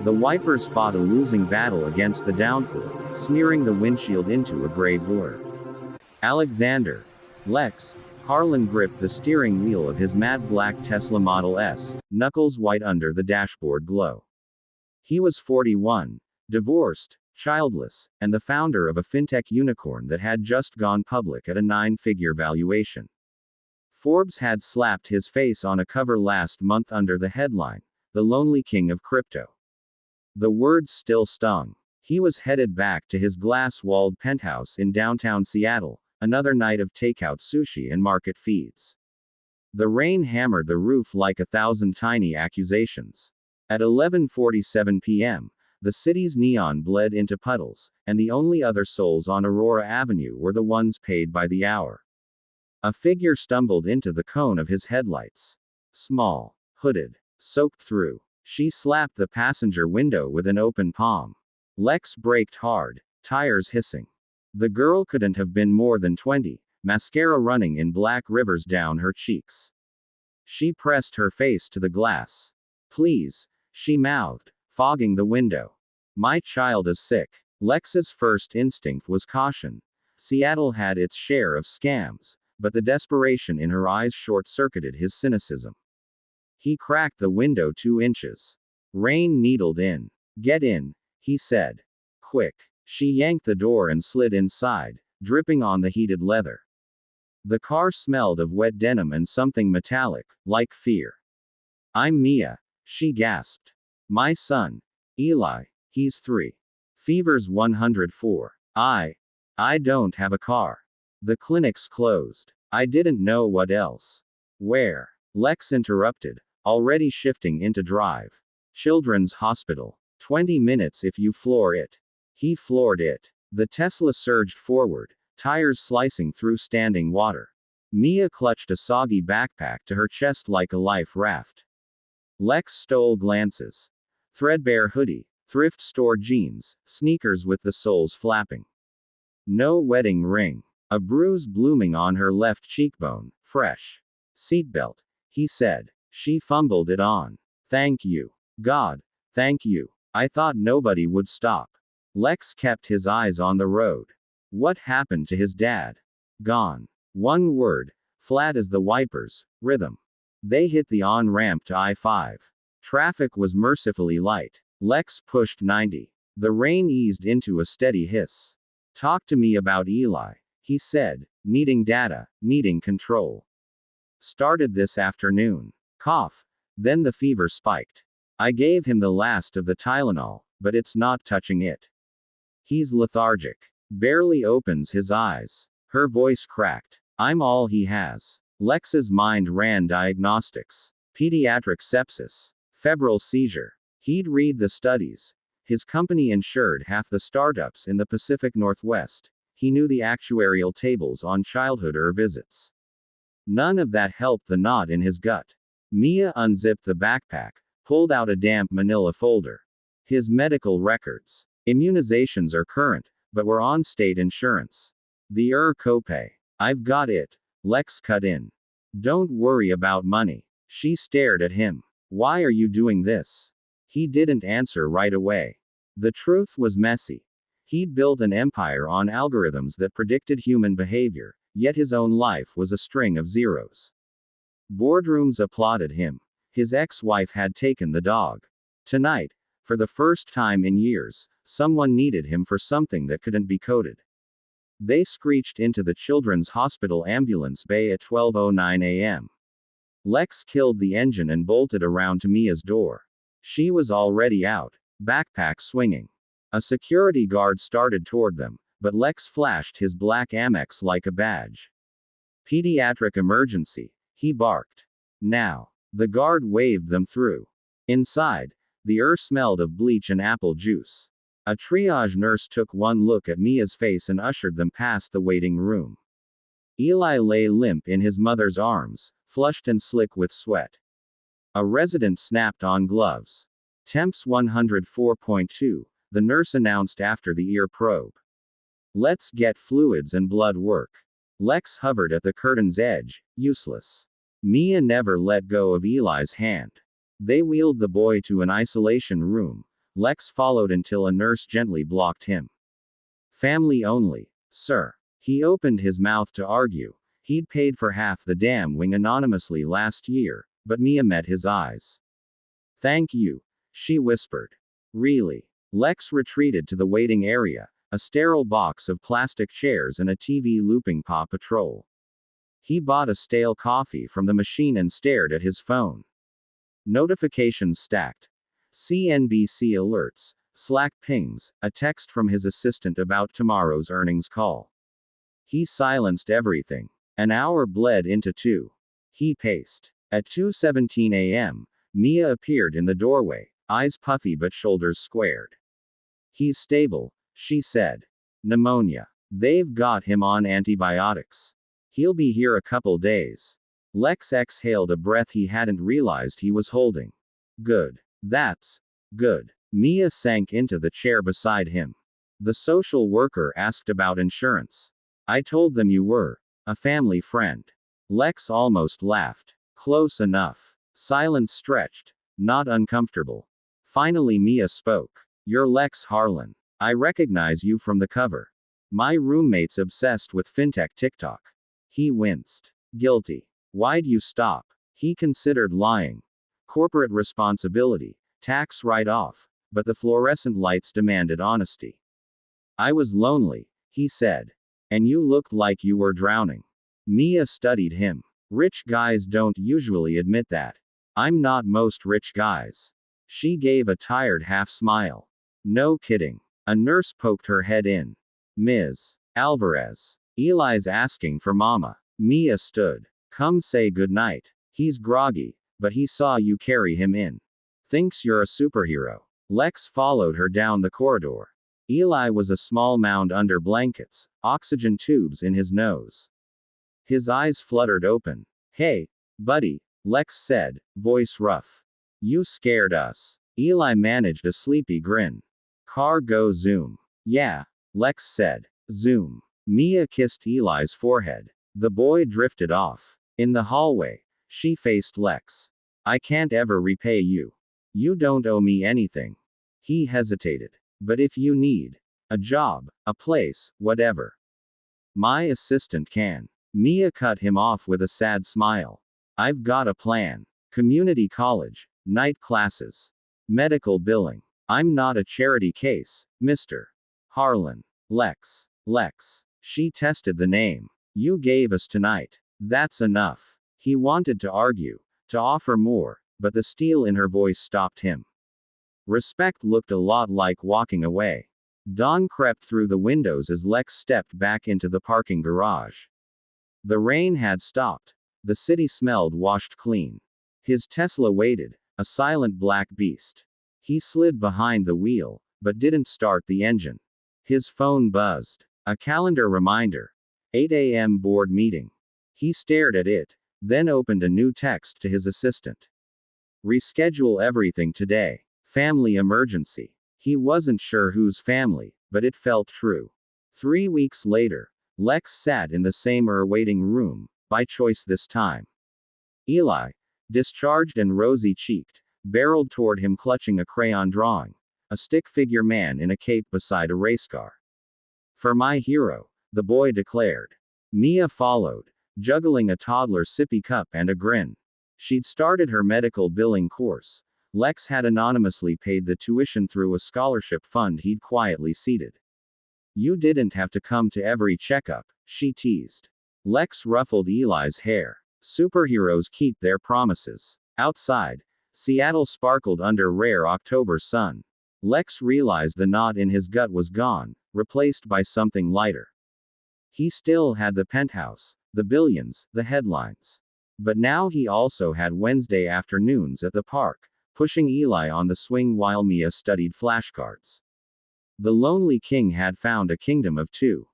The wipers fought a losing battle against the downpour, smearing the windshield into a gray blur. Alexander. Lex. Harlan gripped the steering wheel of his matte black Tesla Model S, knuckles white under the dashboard glow. He was 41, divorced, childless, and the founder of a fintech unicorn that had just gone public at a 9-figure valuation. Forbes had slapped his face on a cover last month under the headline, "The Lonely King of Crypto." The words still stung. He was headed back to his glass-walled penthouse in downtown Seattle, another night of takeout sushi and market feeds. The rain hammered the roof like 1,000 tiny accusations. At 11:47 p.m., the city's neon bled into puddles, and the only other souls on Aurora Avenue were the ones paid by the hour. A figure stumbled into the cone of his headlights. Small, hooded, soaked through. She slapped the passenger window with an open palm. Lex braked hard, tires hissing. The girl couldn't have been more than 20, mascara running in black rivers down her cheeks. She pressed her face to the glass. "Please," she mouthed, fogging the window. "My child is sick." Lex's first instinct was caution. Seattle had its share of scams, but the desperation in her eyes short-circuited his cynicism. He cracked the window 2 inches. Rain needled in. "Get in," he said. "Quick." She yanked the door and slid inside, dripping on the heated leather. The car smelled of wet denim and something metallic, like fear. "I'm Mia," she gasped. "My son, Eli, he's 3. Fever's 104. I don't have a car. The clinic's closed. I didn't know what else." "Where?" Lex interrupted, already shifting into drive. "Children's Hospital. 20 minutes if you floor it." He floored it. The Tesla surged forward, tires slicing through standing water. Mia clutched a soggy backpack to her chest like a life raft. Lex stole glances. Threadbare hoodie, thrift store jeans, sneakers with the soles flapping. No wedding ring. A bruise blooming on her left cheekbone, fresh. "Seatbelt," he said. She fumbled it on. "Thank you. God, thank you. I thought nobody would stop." Lex kept his eyes on the road. What happened to his dad? Gone. One word, flat as the wipers, rhythm. They hit the on-ramp to I-5. Traffic was mercifully light. Lex pushed 90. The rain eased into a steady hiss. "Talk to me about Eli," he said, needing data, needing control. "Started this afternoon. Cough. Then the fever spiked. I gave him the last of the Tylenol, but it's not touching it. He's lethargic. Barely opens his eyes." Her voice cracked. "I'm all he has." Lex's mind ran diagnostics. Pediatric sepsis. Febrile seizure. He'd read the studies. His company insured half the startups in the Pacific Northwest. He knew the actuarial tables on childhood visits. None of that helped the knot in his gut. Mia unzipped the backpack, pulled out a damp manila folder. His medical records. "Immunizations are current, but we're on state insurance. The copay. I've got it." Lex cut in. "Don't worry about money." She stared at him. "Why are you doing this?" He didn't answer right away. The truth was messy. He'd built an empire on algorithms that predicted human behavior, yet his own life was a string of zeros. Boardrooms applauded him. His ex-wife had taken the dog. Tonight, for the first time in years, someone needed him for something that couldn't be coded. They screeched into the children's hospital ambulance bay at 12:09 a.m. Lex killed the engine and bolted around to Mia's door. She was already out, backpack swinging. A security guard started toward them, but Lex flashed his black Amex like a badge. "Pediatric emergency," he barked. "Now." The guard waved them through. Inside, the smelled of bleach and apple juice. A triage nurse took one look at Mia's face and ushered them past the waiting room. Eli lay limp in his mother's arms, flushed and slick with sweat. A resident snapped on gloves. "Temps 104.2, the nurse announced after the ear probe. "Let's get fluids and blood work." Lex hovered at the curtain's edge, useless. Mia never let go of Eli's hand. They wheeled the boy to an isolation room, Lex followed until a nurse gently blocked him. Family only, sir. He opened his mouth to argue. He'd paid for half the damn wing anonymously last year, but Mia met his eyes. Thank you, she whispered. Really? Lex retreated to the waiting area, a sterile box of plastic chairs and a TV looping Paw Patrol. He bought a stale coffee from the machine and stared at his phone. Notifications stacked. CNBC alerts, Slack pings, a text from his assistant about tomorrow's earnings call. He silenced everything. An hour bled into 2. He paced. At 2:17 a.m., Mia appeared in the doorway, eyes puffy but shoulders squared. He's stable, she said. Pneumonia. They've got him on antibiotics. He'll be here a couple days. Lex exhaled a breath he hadn't realized he was holding. Good. That's good. Mia sank into the chair beside him. The social worker asked about insurance. I told them you were a family friend. Lex almost laughed. Close enough. Silence stretched. Not uncomfortable. Finally Mia spoke. You're Lex Harlan. I recognize you from the cover. My roommate's obsessed with fintech TikTok. He winced. Guilty. Why'd you stop? He considered lying. Corporate responsibility. Tax write-off. But the fluorescent lights demanded honesty. I was lonely, he said. And you looked like you were drowning. Mia studied him. Rich guys don't usually admit that. I'm not most rich guys. She gave a tired half smile. No kidding. A nurse poked her head in. Ms. Alvarez. Eli's asking for Mama. Mia stood. Come say goodnight. He's groggy, but he saw you carry him in. Thinks you're a superhero. Lex followed her down the corridor. Eli was a small mound under blankets, oxygen tubes in his nose. His eyes fluttered open. Hey, buddy, Lex said, voice rough. You scared us. Eli managed a sleepy grin. Car go zoom. Yeah, Lex said. Zoom. Mia kissed Eli's forehead. The boy drifted off. In the hallway, she faced Lex. I can't ever repay you. You don't owe me anything. He hesitated. But if you need a job, a place, whatever. My assistant can. Mia cut him off with a sad smile. I've got a plan. Community college, night classes, medical billing. I'm not a charity case, Mr. Harlan. Lex. She tested the name. You gave us tonight. That's enough. He wanted to argue, to offer more, but the steel in her voice stopped him. Respect looked a lot like walking away. Dawn crept through the windows as Lex stepped back into the parking garage. The rain had stopped. The city smelled washed clean. His Tesla waited, a silent black beast. He slid behind the wheel, but didn't start the engine. His phone buzzed. A calendar reminder. 8 a.m. board meeting. He stared at it, then opened a new text to his assistant. Reschedule everything today. Family emergency. He wasn't sure whose family, but it felt true. 3 weeks later, Lex sat in the same waiting room, by choice this time. Eli, discharged and rosy-cheeked, barreled toward him clutching a crayon drawing. A stick figure man in a cape beside a race car. For my hero, the boy declared. Mia followed, juggling a toddler's sippy cup and a grin. She'd started her medical billing course. Lex had anonymously paid the tuition through a scholarship fund he'd quietly seeded. You didn't have to come to every checkup, she teased. Lex ruffled Eli's hair. Superheroes keep their promises. Outside, Seattle sparkled under rare October sun. Lex realized the knot in his gut was gone, replaced by something lighter. He still had the penthouse, the billions, the headlines. But now he also had Wednesday afternoons at the park, pushing Eli on the swing while Mia studied flashcards. The lonely king had found a kingdom of two.